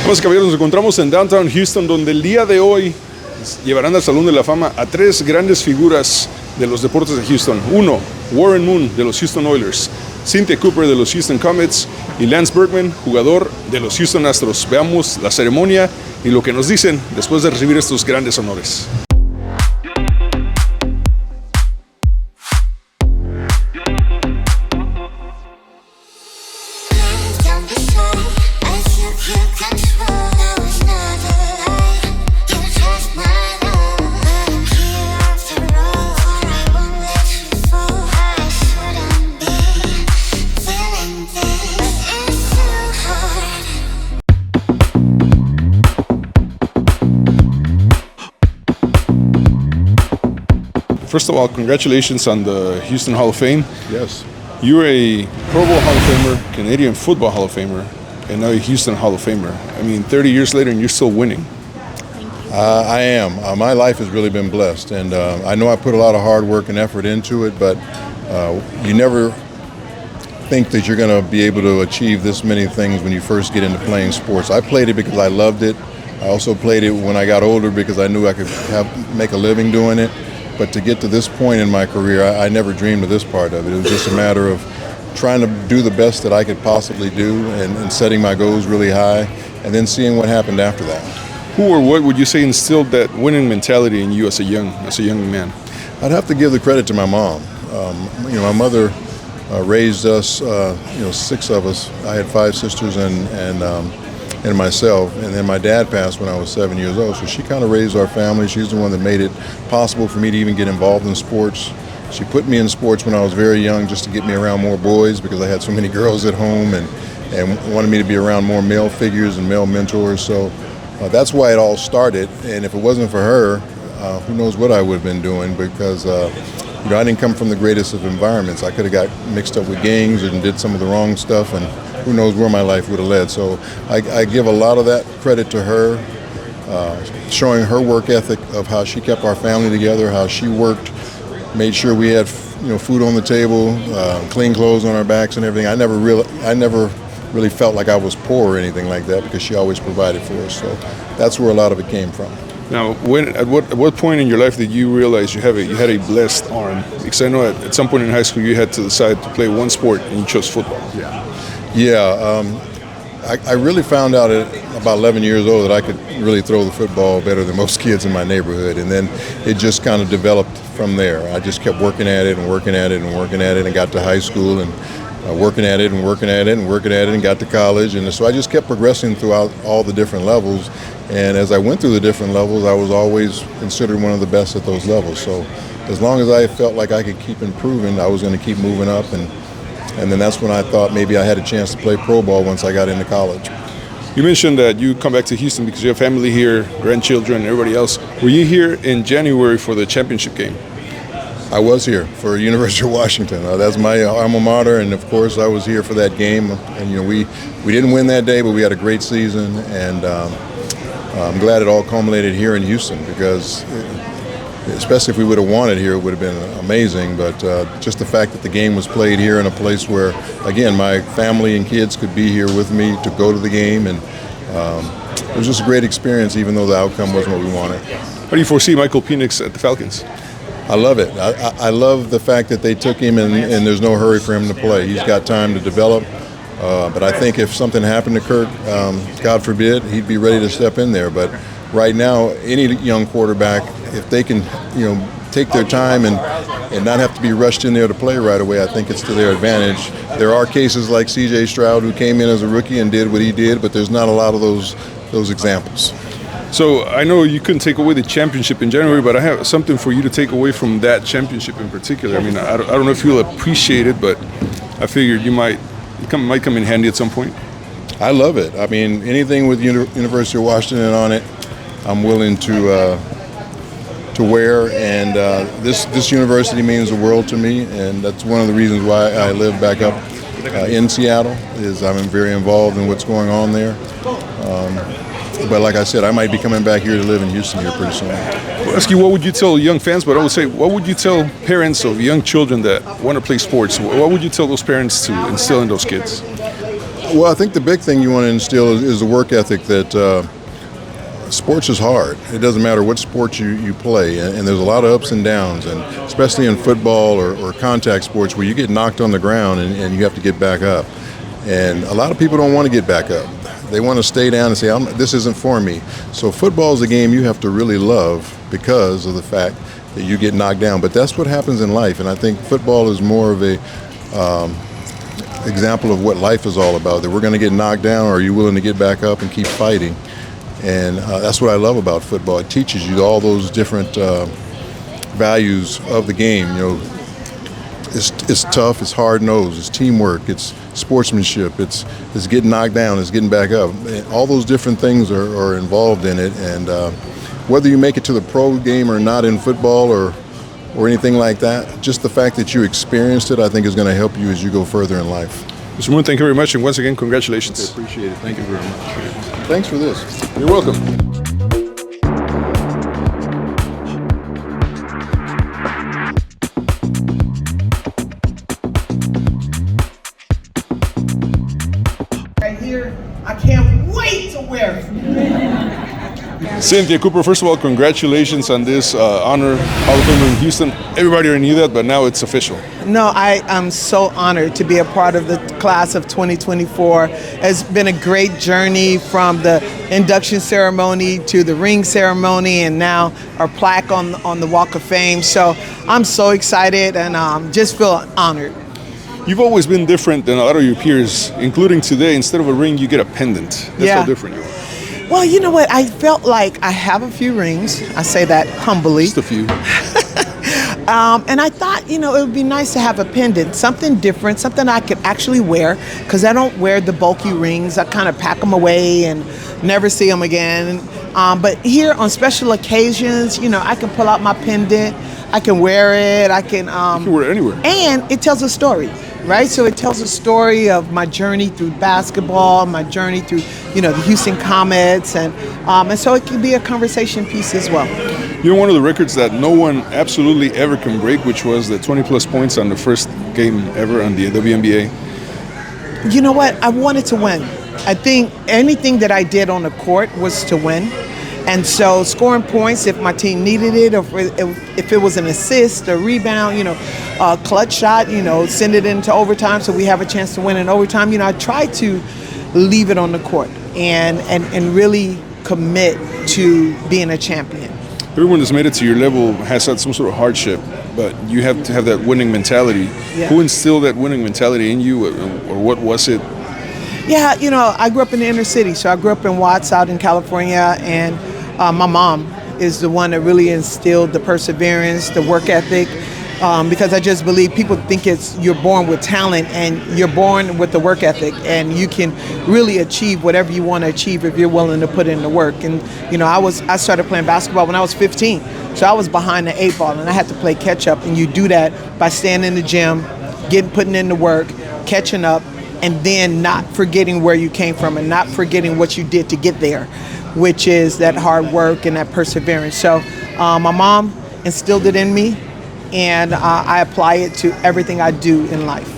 Damas y caballeros, nos encontramos en Downtown Houston, donde el día de hoy llevarán al Salón de la Fama a tres grandes figuras de los deportes de Houston. Uno, Warren Moon, de los Houston Oilers; Cynthia Cooper, de los Houston Comets; y Lance Berkman, jugador de los Houston Astros. Veamos la ceremonia y lo que nos dicen después de recibir estos grandes honores. First of all, congratulations on the Houston Hall of Fame. Yes. You're a Pro Bowl Hall of Famer, Canadian Football Hall of Famer, and now a Houston Hall of Famer. I mean, 30 years later and you're still winning. I am. My life has really been blessed, and I know I put a lot of hard work and effort into it, but you never think that you're going to be able to achieve this many things when you first get into playing sports. I played it because I loved it. I also played it when I got older because I knew I could make a living doing it. But to get to this point in my career, I never dreamed of this part of it. It was just a matter of trying to do the best that I could possibly do and setting my goals really high and then seeing what happened after that. Who or what would you say instilled that winning mentality in you as a young man? I'd have to give the credit to my mom. My mother raised us, six of us. I had five sisters and myself, and then my dad passed when I was 7 years old, so she kind of raised our family. She's the one that made it possible for me to even get involved in sports. She put me in sports when I was very young just to get me around more boys because I had so many girls at home and wanted me to be around more male figures and male mentors. So that's why it all started, and if it wasn't for her, who knows what I would have been doing, because I didn't come from the greatest of environments. I could have got mixed up with gangs and did some of the wrong stuff, and who knows where my life would have led. So I give a lot of that credit to her, showing her work ethic of how she kept our family together, how she worked, made sure we had food on the table, clean clothes on our backs and everything. I never really felt like I was poor or anything like that because she always provided for us. So that's where a lot of it came from. Now, at what point in your life did you realize you had a blessed arm? Because I know at some point in high school you had to decide to play one sport and you chose football. I really found out at about 11 years old that I could really throw the football better than most kids in my neighborhood, and then it just kind of developed from there. I just kept working at it and working at it and working at it and got to high school and working at it and working at it and working at it and got to college, and so I just kept progressing throughout all the different levels. And as I went through the different levels, I was always considered one of the best at those levels. So as long as I felt like I could keep improving, I was going to keep moving up, and then that's when I thought maybe I had a chance to play pro ball once I got into college. You mentioned that you come back to Houston because you have family here, grandchildren, everybody else. Were you here in January for the championship game? I was here for University of Washington. That's my alma mater, and of course I was here for that game. And we didn't win that day, but we had a great season, and I'm glad it all culminated here in Houston because, especially if we would have won it here, it would have been amazing. But just the fact that the game was played here in a place where, again, my family and kids could be here with me to go to the game, and it was just a great experience, even though the outcome wasn't what we wanted. How do you foresee Michael Penix at the Falcons? I love it. I love the fact that they took him and there's no hurry for him to play. He's got time to develop. But I think if something happened to Kirk, God forbid, he'd be ready to step in there. But right now, any young quarterback, if they can, take their time and not have to be rushed in there to play right away, I think it's to their advantage. There are cases like C.J. Stroud who came in as a rookie and did what he did, but there's not a lot of those examples. So I know you couldn't take away the championship in January, but I have something for you to take away from that championship in particular. I mean, I don't know if you'll appreciate it, but I figured it might come in handy at some point. I love it. I mean, anything with University of Washington on it, I'm willing to wear, and this university means the world to me, and that's one of the reasons why I live back up in Seattle, is I'm very involved in what's going on there. But like I said, I might be coming back here to live in Houston here pretty soon. I'll ask you, what would you tell young fans, but I would say, what would you tell parents of young children that want to play sports? What would you tell those parents to instill in those kids? Well, I think the big thing you want to instill is the work ethic that sports is hard. It doesn't matter what sport you play, and there's a lot of ups and downs, and especially in football or contact sports where you get knocked on the ground and you have to get back up. And a lot of people don't want to get back up. They want to stay down and say, this isn't for me. So football is a game you have to really love because of the fact that you get knocked down. But that's what happens in life, and I think football is more of a example of what life is all about, that we're going to get knocked down, or are you willing to get back up and keep fighting? And that's what I love about football. It teaches you all those different values of the game. It's tough, it's hard-nosed, it's teamwork, it's sportsmanship, it's getting knocked down, it's getting back up. And all those different things are involved in it, and whether you make it to the pro game or not in football or anything like that, just the fact that you experienced it, I think, is going to help you as you go further in life. Mr. Moon, thank you very much, and once again, congratulations. I appreciate it. Thank you very much. Thanks for this. You're welcome. Right here, I can't wait to wear it. Cynthia Cooper, first of all, congratulations on this honor, Hall of Famer in Houston. Everybody already knew that, but now it's official. No, I am so honored to be a part of the class of 2024. It's been a great journey from the induction ceremony to the ring ceremony, and now our plaque on the Walk of Fame. So I'm so excited and just feel honored. You've always been different than a lot of your peers, including today. Instead of a ring, you get a pendant. That's how different you are. Well, you know what? I felt like I have a few rings. I say that humbly. Just a few. And I thought, it would be nice to have a pendant, something different, something I could actually wear, because I don't wear the bulky rings. I kind of pack them away and never see them again. But here on special occasions, I can pull out my pendant. I can wear it. I can. You can wear it anywhere. And it tells a story, right? So it tells a story of my journey through basketball, my journey through, the Houston Comets, and so it can be a conversation piece as well. One of the records that no one absolutely ever can break, which was the 20-plus points on the first game ever on the WNBA. You know what? I wanted to win. I think anything that I did on the court was to win. And so scoring points if my team needed it, or if it was an assist, a rebound, a clutch shot, send it into overtime so we have a chance to win in overtime. I try to leave it on the court and really commit to being a champion. Everyone that's made it to your level has had some sort of hardship, but you have to have that winning mentality. Yeah. Who instilled that winning mentality in you, or what was it? Yeah, I grew up in the inner city, so I grew up in Watts out in California, and my mom is the one that really instilled the perseverance, the work ethic, because I just believe people think you're born with talent, and you're born with the work ethic, and you can really achieve whatever you want to achieve if you're willing to put in the work. And I started playing basketball when I was 15, so I was behind the 8 ball, and I had to play catch up. And you do that by staying in the gym, putting in the work, catching up, and then not forgetting where you came from and not forgetting what you did to get there, which is that hard work and that perseverance. So my mom instilled it in me, and I apply it to everything I do in life.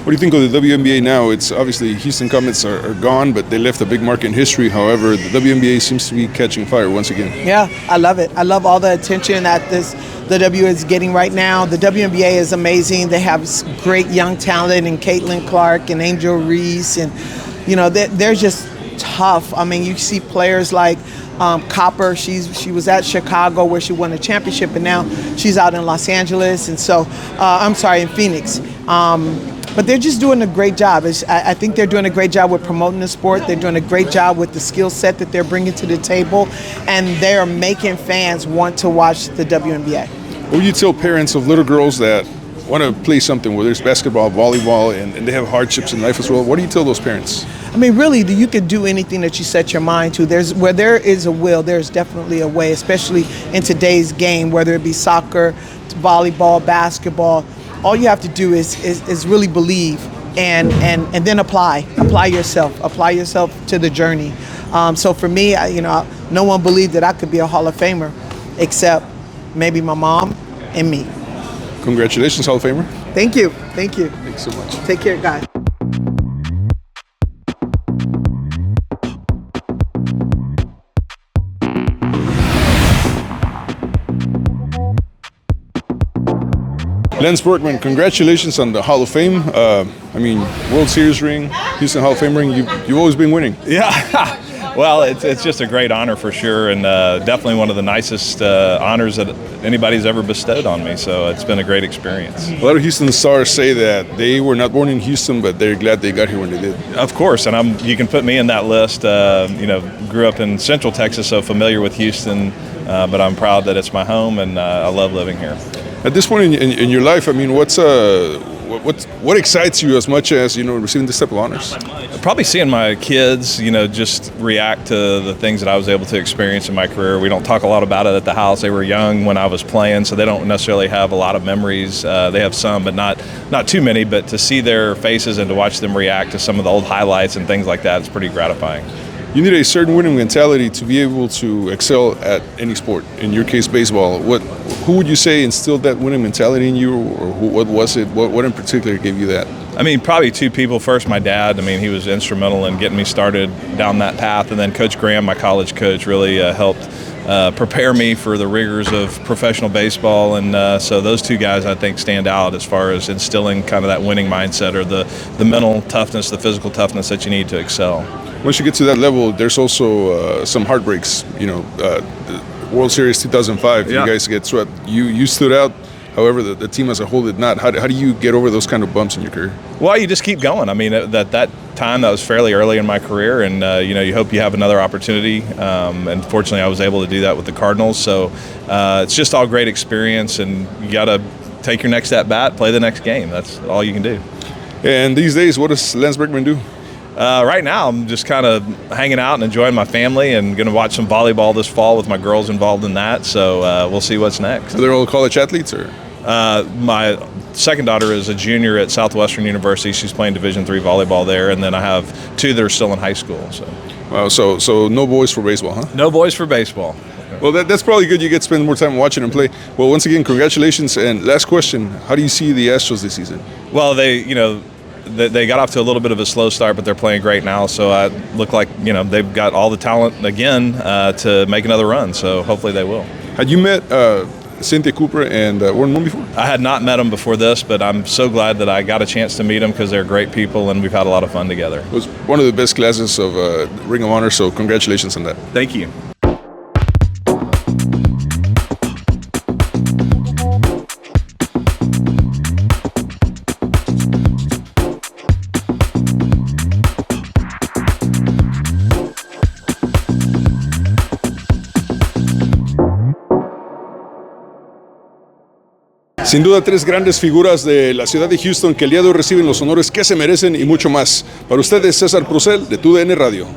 What do you think of the WNBA now? It's obviously Houston Comets are gone, but they left a big mark in history. However, the WNBA seems to be catching fire once again. Yeah, I love it. I love all the attention that the W is getting right now. The WNBA is amazing. They have great young talent in Caitlin Clark and Angel Reese, and they're just tough. I mean, you see players like Copper. She was at Chicago where she won a championship, and now she's out in Los Angeles, and so in Phoenix. But they're just doing a great job. I think they're doing a great job with promoting the sport. They're doing a great job with the skill set that they're bringing to the table, and they're making fans want to watch the WNBA. What would you tell parents of little girls that want to play something, whether it's basketball, volleyball, and they have hardships in life as well? What do you tell those parents? I mean, really, you can do anything that you set your mind to. Where there is a will, there's definitely a way, especially in today's game, whether it be soccer, volleyball, basketball. All you have to do is really believe and then apply yourself to the journey. So for me, no one believed that I could be a Hall of Famer except maybe my mom and me. Congratulations, Hall of Famer. Thank you. Thanks so much. Take care, guys. Lance Berkman, congratulations on the Hall of Fame. I mean, World Series ring, Houston Hall of Fame ring. You've always been winning. Yeah. Well, it's just a great honor for sure, and definitely one of the nicest honors that anybody's ever bestowed on me. So it's been a great experience. A lot of Houston stars say that they were not born in Houston, but they're glad they got here when they did. Of course, and you can put me in that list. Grew up in Central Texas, so familiar with Houston, but I'm proud that it's my home, and I love living here. At this point in your life, I mean, what excites you as much as receiving this type of honors? Probably seeing my kids, just react to the things that I was able to experience in my career. We don't talk a lot about it at the house. They were young when I was playing, so they don't necessarily have a lot of memories. They have some, but not too many. But to see their faces and to watch them react to some of the old highlights and things like that is pretty gratifying. You need a certain winning mentality to be able to excel at any sport. In your case, baseball. Who would you say instilled that winning mentality in you, or what was it? What in particular gave you that? I mean, probably two people. First, my dad. I mean, he was instrumental in getting me started down that path. And then Coach Graham, my college coach, really helped prepare me for the rigors of professional baseball. And so those two guys, I think, stand out as far as instilling kind of that winning mindset, or the mental toughness, the physical toughness that you need to excel. Once you get to that level, there's also some heartbreaks. The World Series 2005, yeah. You guys get swept. You stood out. However, the team as a whole did not. How do you get over those kind of bumps in your career? Well, you just keep going. I mean, that time, that was fairly early in my career, and you hope you have another opportunity. And fortunately, I was able to do that with the Cardinals. So it's just all great experience, and you got to take your next at bat, play the next game. That's all you can do. And these days, what does Lance Berkman do? Right now, I'm just kind of hanging out and enjoying my family, and going to watch some volleyball this fall with my girls involved in that. So we'll see what's next. So they're all college athletes, or? My second daughter is a junior at Southwestern University. She's playing Division III volleyball there, and then I have two that are still in high school. So. Wow. So no boys for baseball, huh? No boys for baseball. Well, that's probably good. You get to spend more time watching them play. Well, once again, congratulations. And last question: how do you see the Astros this season? Well, they got off to a little bit of a slow start, but they're playing great now. So I look like they've got all the talent again to make another run. So hopefully they will. Had you met Cynthia Cooper and Warren Moon before? I had not met them before this, but I'm so glad that I got a chance to meet them, because they're great people and we've had a lot of fun together. It was one of the best classes of Ring of Honor. So congratulations on that. Thank you. Sin duda, tres grandes figuras de la ciudad de Houston que el día de hoy reciben los honores que se merecen y mucho más. Para ustedes, César Procel, de TUDN Radio.